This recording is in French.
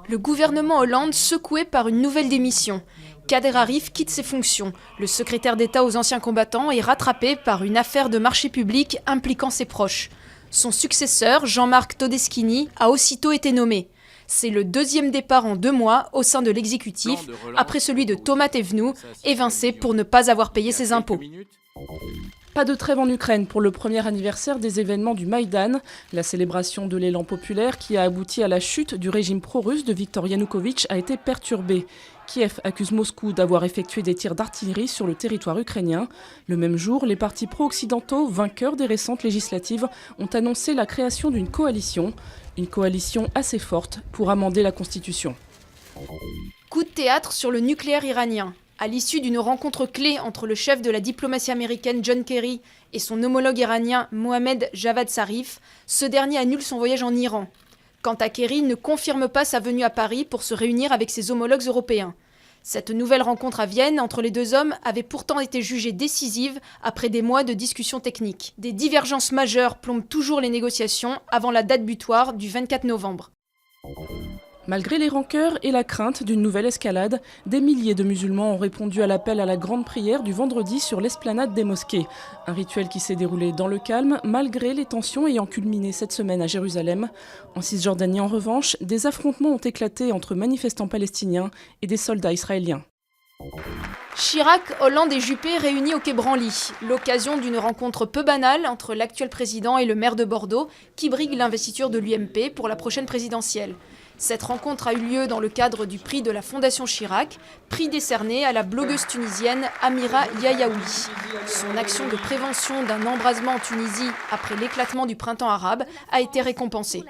Le gouvernement Hollande secoué par une nouvelle démission. Kader Arif quitte ses fonctions. Le secrétaire d'État aux anciens combattants est rattrapé par une affaire de marché public impliquant ses proches. Son successeur, Jean-Marc Todeschini, a aussitôt été nommé. C'est le deuxième départ en 2 mois au sein de l'exécutif, après celui de Thomas Thévenoud, évincé pour ne pas avoir payé ses impôts. Pas de trêve en Ukraine pour le premier anniversaire des événements du Maïdan, la célébration de l'élan populaire qui a abouti à la chute du régime pro-russe de Viktor Yanukovych a été perturbée. Kiev accuse Moscou d'avoir effectué des tirs d'artillerie sur le territoire ukrainien. Le même jour, les partis pro-occidentaux, vainqueurs des récentes législatives, ont annoncé la création d'une coalition assez forte pour amender la Constitution. Coup de théâtre sur le nucléaire iranien. À l'issue d'une rencontre clé entre le chef de la diplomatie américaine John Kerry et son homologue iranien Mohammad Javad Zarif, ce dernier annule son voyage en Iran. Quant à Kerry, il ne confirme pas sa venue à Paris pour se réunir avec ses homologues européens. Cette nouvelle rencontre à Vienne entre les deux hommes avait pourtant été jugée décisive après des mois de discussions techniques. Des divergences majeures plombent toujours les négociations avant la date butoir du 24 novembre. Malgré les rancœurs et la crainte d'une nouvelle escalade, des milliers de musulmans ont répondu à l'appel à la grande prière du vendredi sur l'esplanade des mosquées. Un rituel qui s'est déroulé dans le calme, malgré les tensions ayant culminé cette semaine à Jérusalem. En Cisjordanie, en revanche, des affrontements ont éclaté entre manifestants palestiniens et des soldats israéliens. Chirac, Hollande et Juppé réunis au Quai Branly. L'occasion d'une rencontre peu banale entre l'actuel président et le maire de Bordeaux, qui brigue l'investiture de l'UMP pour la prochaine présidentielle. Cette rencontre a eu lieu dans le cadre du prix de la Fondation Chirac, prix décerné à la blogueuse tunisienne Amira Yayaoui. Son action de prévention d'un embrasement en Tunisie après l'éclatement du printemps arabe a été récompensée.